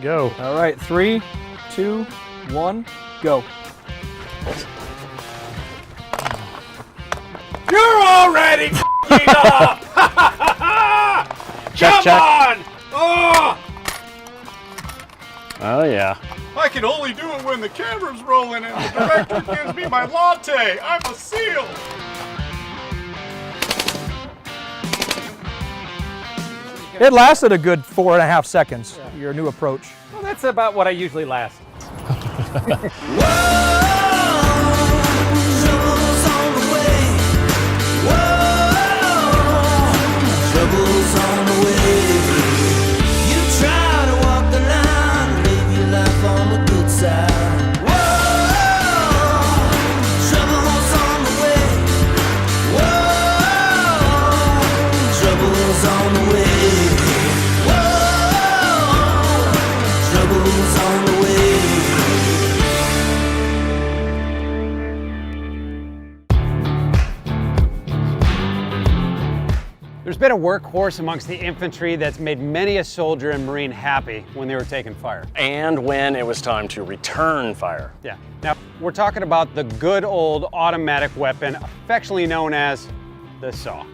go. All right, 3, 2, 1, go. You're already f***ing up! Check, Come on! Oh! Oh, yeah. I can only do it when the camera's rolling and the director gives me my latte. I'm a seal. It lasted a good 4.5 seconds, your new approach. Well, that's about what I usually last. There's been a workhorse amongst the infantry that's made many a soldier and Marine happy when they were taking fire. And when it was time to return fire. Yeah. Now, we're talking about the good old automatic weapon, affectionately known as the saw.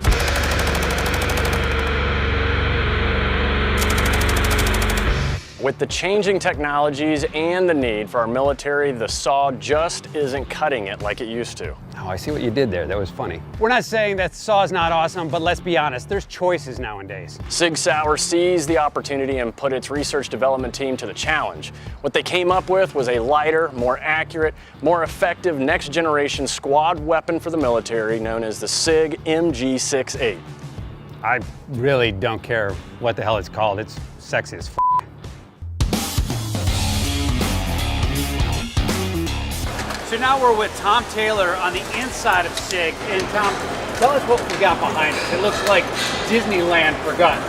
With the changing technologies and the need for our military, the saw just isn't cutting it like it used to. Oh, I see what you did there. That was funny. We're not saying that saw's not awesome, but let's be honest, there's choices nowadays. Sauer seized the opportunity and put its research development team to the challenge. What they came up with was a lighter, more accurate, more effective next-generation squad weapon for the military known as the SIG MG68. I really don't care what the hell it's called. It's sexy as f***. So now we're with Tom Taylor on the inside of SIG. And Tom, tell us what we got behind us. It looks like Disneyland for guns.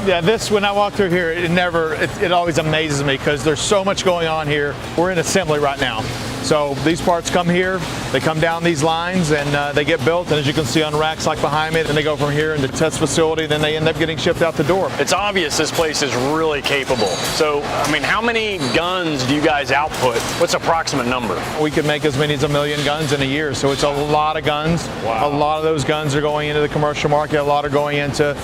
Yeah, when I walk through here, it always amazes me because there's so much going on here. We're in assembly right now. So these parts come here, they come down these lines and they get built, and as you can see on racks like behind me, then they go from here into the test facility, then they end up getting shipped out the door. It's obvious this place is really capable. So, I mean, how many guns do you guys output? What's the approximate number? We could make as many as 1 million guns in a year, so it's a lot of guns. Wow. A lot of those guns are going into the commercial market, a lot are going into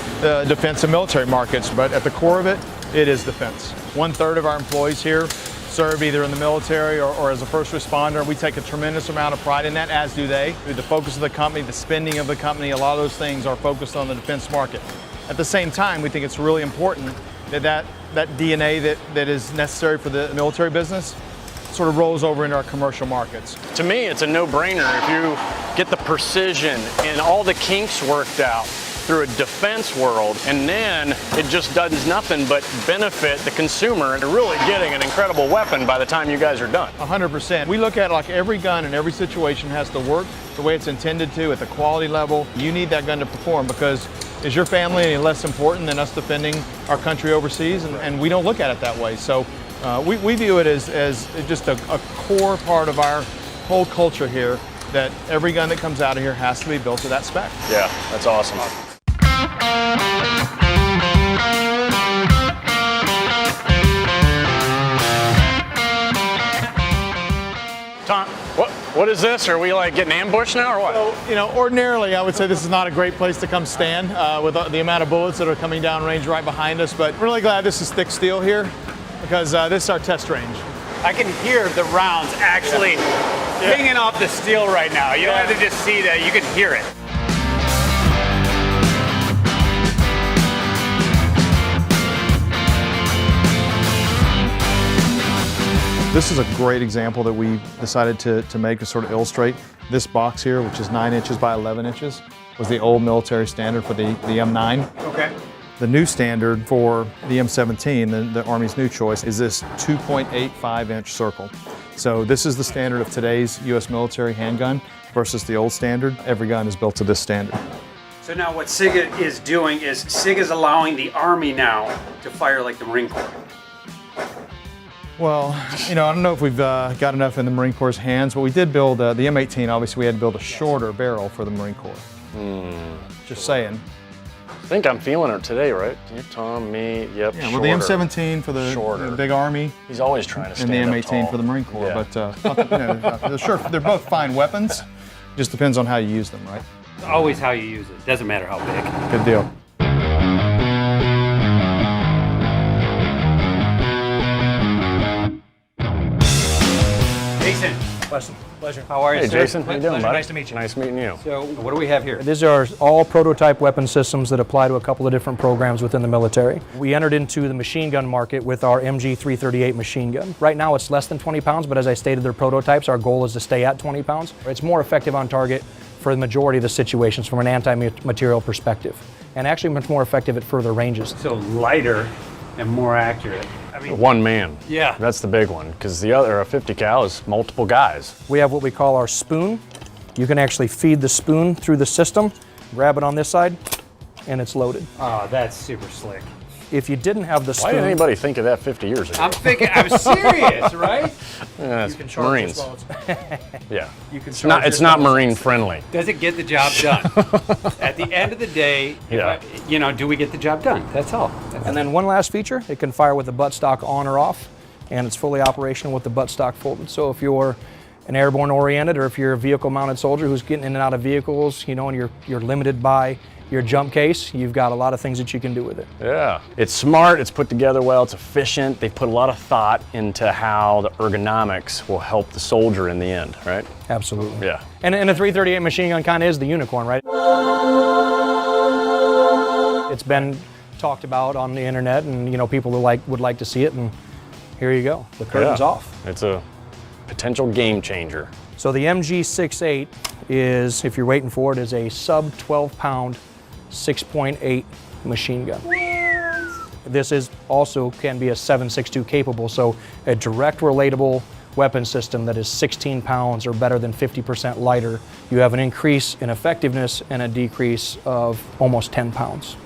defense and military markets, but at the core of it, it is defense. 1/3 of our employees here serve either in the military or as a first responder. We take a tremendous amount of pride in that, as do they. The focus of the company, the spending of the company, a lot of those things are focused on the defense market. At the same time, we think it's really important that DNA that is necessary for the military business sort of rolls over into our commercial markets. To me, it's a no-brainer if you get the precision and all the kinks worked out through a defense world, and then it just does nothing but benefit the consumer and really getting an incredible weapon by the time you guys are done. 100%. We look at it like every gun in every situation has to work the way it's intended to at the quality level. You need that gun to perform because is your family any less important than us defending our country overseas? And we don't look at it that way. So we view it as just a core part of our whole culture here that every gun that comes out of here has to be built to that spec. Yeah, that's awesome. Tom, what is this? Are we like getting ambushed now or what? So, ordinarily I would say this is not a great place to come stand with the amount of bullets that are coming down range right behind us, but really glad this is thick steel here because this is our test range. I can hear the rounds actually pinging off the steel right now. You don't have to just see that, you can hear it. This is a great example that we decided to make to sort of illustrate. This box here, which is 9 inches by 11 inches, was the old military standard for the M9. Okay. The new standard for the M17, the Army's new choice, is this 2.85 inch circle. So this is the standard of today's U.S. military handgun versus the old standard. Every gun is built to this standard. So now what SIG is doing is SIG is allowing the Army now to fire like the Marine Corps. Well, I don't know if we've got enough in the Marine Corps' hands, but we did build the M18. Obviously, we had to build a shorter barrel for the Marine Corps. Just saying. think I'm feeling it today, right? You, Tom, me, yep. Yeah, well, the shorter. M17 for the big Army, He's always trying to and stand the up M18 tall. for the Marine Corps. Yeah. But sure, they're both fine weapons. Just depends on how you use them, right? It's always how you use it. Doesn't matter how big. Good deal. Jason, Pleasure. how are you, Hey, sir? Jason, how you doing, buddy? Nice to meet you. Nice meeting you. So, what do we have here? These are all prototype weapon systems that apply to a couple of different programs within the military. We entered into the machine gun market with our MG 338 machine gun. Right now it's less than 20 pounds, but as I stated, they're prototypes. Our goal is to stay at 20 pounds. It's more effective on target for the majority of the situations from an anti-material perspective, and actually much more effective at further ranges. So lighter and more accurate. I mean, One man. Yeah. That's the big one, because the other, a 50 cal, is multiple guys. We have what we call our spoon. You can actually feed the spoon through the system, grab it on this side, and it's loaded. oh, that's super slick. If you didn't have the Why spoon, didn't anybody think of that 50 years ago? I'm thinking, I'm serious, right? Yeah, it's Marines. Yeah. It's not Marine friendly. Does it get the job done? At the end of the day, Yeah. do we get the job done? That's all. And then one last feature, it can fire with the buttstock on or off, and it's fully operational with the buttstock folded. So if you're an airborne oriented, or if you're a vehicle mounted soldier who's getting in and out of vehicles, and you're limited by your jump case, you've got a lot of things that you can do with it. Yeah. It's smart, it's put together well, it's efficient. They've put a lot of thought into how the ergonomics will help the soldier in the end, right? Absolutely. Yeah. And a 338 machine gun kind of is the unicorn, right? It's been talked about on the internet, and people would like to see it, and here you go. The curtain's Yeah. off. It's a potential game changer. So the MG68 is, if you're waiting for it, is a sub 12 pound 6.8 machine gun. This is also can be a 7.62 capable, so a direct relatable weapon system that is 16 pounds or better than 50% lighter. You have an increase in effectiveness and a decrease of almost 10 pounds.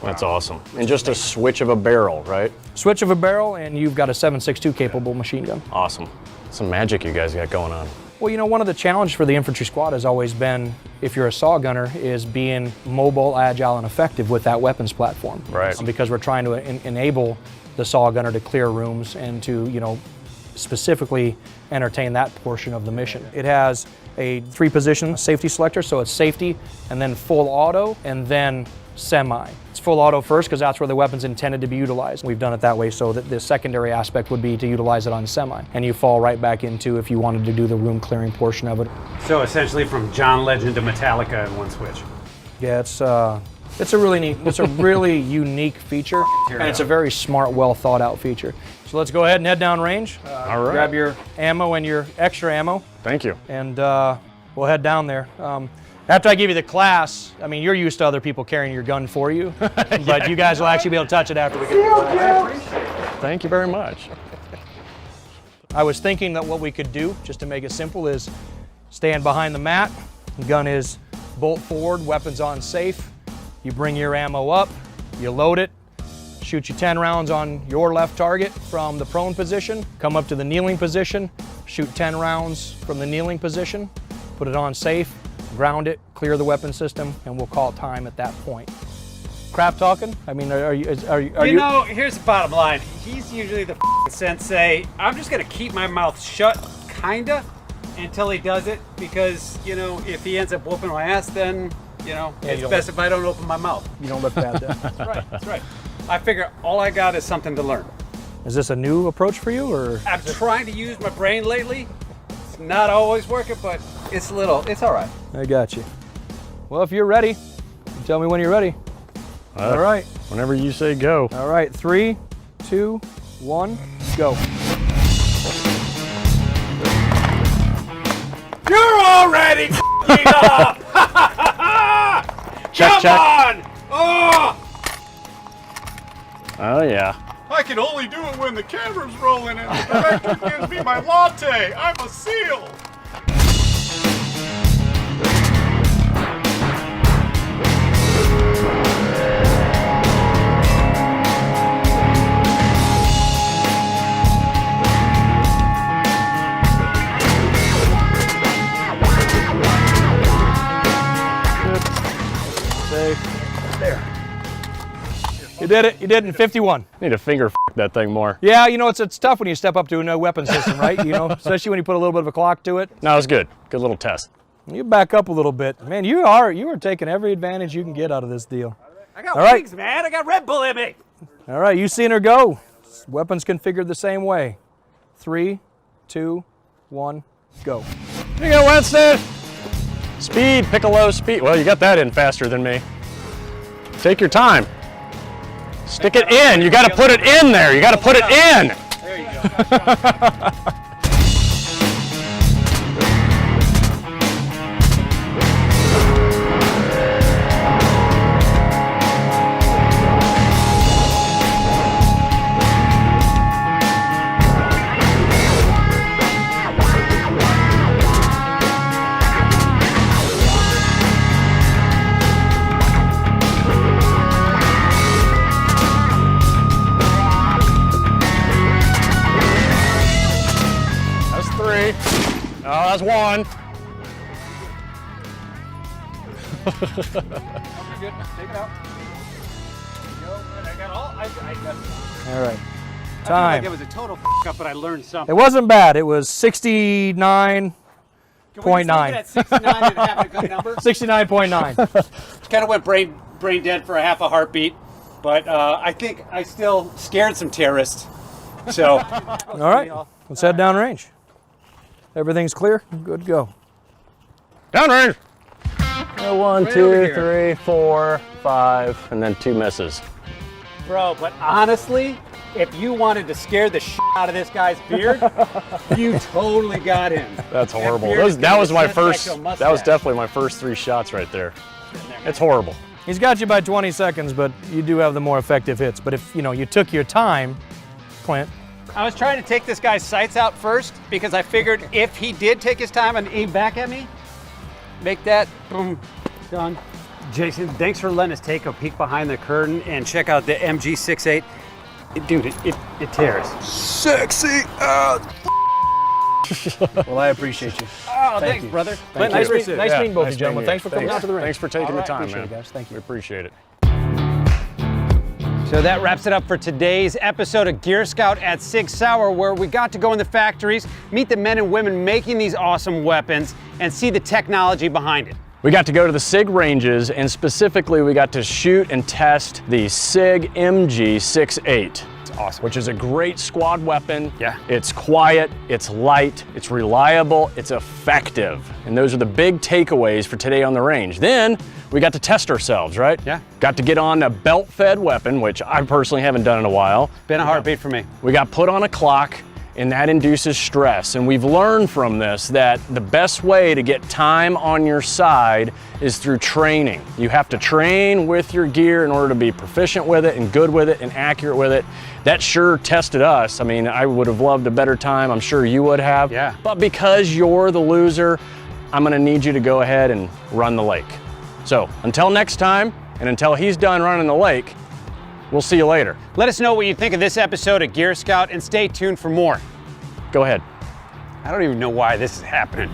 That's awesome. And just a switch of a barrel, right? Switch of a barrel and you've got a 7.62 capable machine gun. Awesome. Some magic you guys got going on. Well, one of the challenges for the infantry squad has always been, if you're a saw gunner, is being mobile, agile, and effective with that weapons platform. Right. Because we're trying to enable the saw gunner to clear rooms and to, specifically entertain that portion of the mission. It has a 3-position safety selector, so it's safety, and then full auto, and then semi. It's full auto first because that's where the weapon's intended to be utilized. We've done it that way so that the secondary aspect would be to utilize it on semi. And you fall right back into if you wanted to do the room clearing portion of it. So essentially from John Legend to Metallica in one switch. Yeah, it's a really neat, it's a really unique feature, and it's a very smart, well thought out feature. So let's go ahead and head down range. All right. Grab your ammo and your extra ammo, Thank you. and we'll head down there. After I give you the class, I mean, you're used to other people carrying your gun for you, but you guys will actually be able to touch it after we get the class. Thank you very much. I was thinking that what we could do, just to make it simple, is stand behind the mat. The gun is bolt forward, weapons on safe. You bring your ammo up, you load it, shoot you 10 rounds on your left target from the prone position, come up to the kneeling position, shoot 10 rounds from the kneeling position, put it on safe, ground it, clear the weapon system, and we'll call time at that point. Crap talking? I mean, are you? Here's the bottom line. He's usually the sensei. I'm just gonna keep my mouth shut, kinda, until he does it, because, if he ends up whooping my ass, then, it's best if I don't open my mouth. You don't look bad then. That's right. I figure all I got is something to learn. Is this a new approach for you, or? I'm trying to use my brain lately. It's not always working, but it's all right. I got you. Well, if you're ready, tell me when you're ready. All right. Whenever you say go. All right. 3, 2, 1, go. You're already f***ing up! Check, check. on! Oh! Oh, yeah. I can only do it when the camera's rolling and the director gives me my latte. I'm a SEAL. Safe. There. did it. You did it in 51. I need to finger f that thing more. Yeah, you know, it's tough when you step up to a no weapon system, right? You know, especially when you put a little bit of a clock to it. No, it was good. Good little test. You back up a little bit. Man, you are taking every advantage you can get out of this deal. I got All right. wings, man. I got Red Bull in me. All right, you seen her go. Weapons configured the same way. 3, 2, 1, go. You go, Winston. Speed, pick a low speed. Well, you got that in faster than me. Take your time. Stick it in. You got to put it in there. You got to put it in. There you go. Oh, that's one. Good. Take it out. I got all. All right. I feel Time. like it was a total up, but I learned something. It wasn't bad. It was 69.9. Can we just leave it at 69 and have a good number? 69.9. Kind of went brain dead for a half a heartbeat, but I think I still scared some terrorists. So. All right. Let's head downrange. Everything's clear? Good to go. Downrange. 1, Right 2, over here. 3, 4, 5, and then 2 misses. Bro, but honestly, if you wanted to scare the shit out of this guy's beard, you totally got him. That's horrible. beard is That was gonna my be sent back first. to a That mustache. was definitely my first 3 shots right there. It's horrible. He's got you by 20 seconds, but you do have the more effective hits. But if you took your time, Clint. I was trying to take this guy's sights out first because I figured if he did take his time and aim back at me, make that, boom, done. Jason, thanks for letting us take a peek behind the curtain and check out the MG68. Dude, it tears. Sexy as Well, I appreciate you. Oh, thanks, brother. Clint, Thank nice you. meeting both of you Nice gentlemen. meeting Thanks you. for coming out to the ring. Thanks for taking the time, Appreciate man. it, guys. Thank you. We appreciate it. So that wraps it up for today's episode of Gear Scout at Sig Sauer, where we got to go in the factories, meet the men and women making these awesome weapons, and see the technology behind it. We got to go to the SIG ranges, and specifically we got to shoot and test the SIG MG68. It's awesome. Which is a great squad weapon. Yeah. It's quiet, it's light, it's reliable, it's effective. And those are the big takeaways for today on the range. Then we got to test ourselves, right? Yeah. Got to get on a belt-fed weapon, which I personally haven't done in a while. Been a heartbeat for me. We got put on a clock, and that induces stress. And we've learned from this that the best way to get time on your side is through training. You have to train with your gear in order to be proficient with it and good with it and accurate with it. That sure tested us. I mean, I would have loved a better time. I'm sure you would have. Yeah. But because you're the loser, I'm gonna need you to go ahead and run the lake. So until next time, and until he's done running the lake, we'll see you later. Let us know what you think of this episode of Gear Scout and stay tuned for more. Go ahead. I don't even know why this is happening.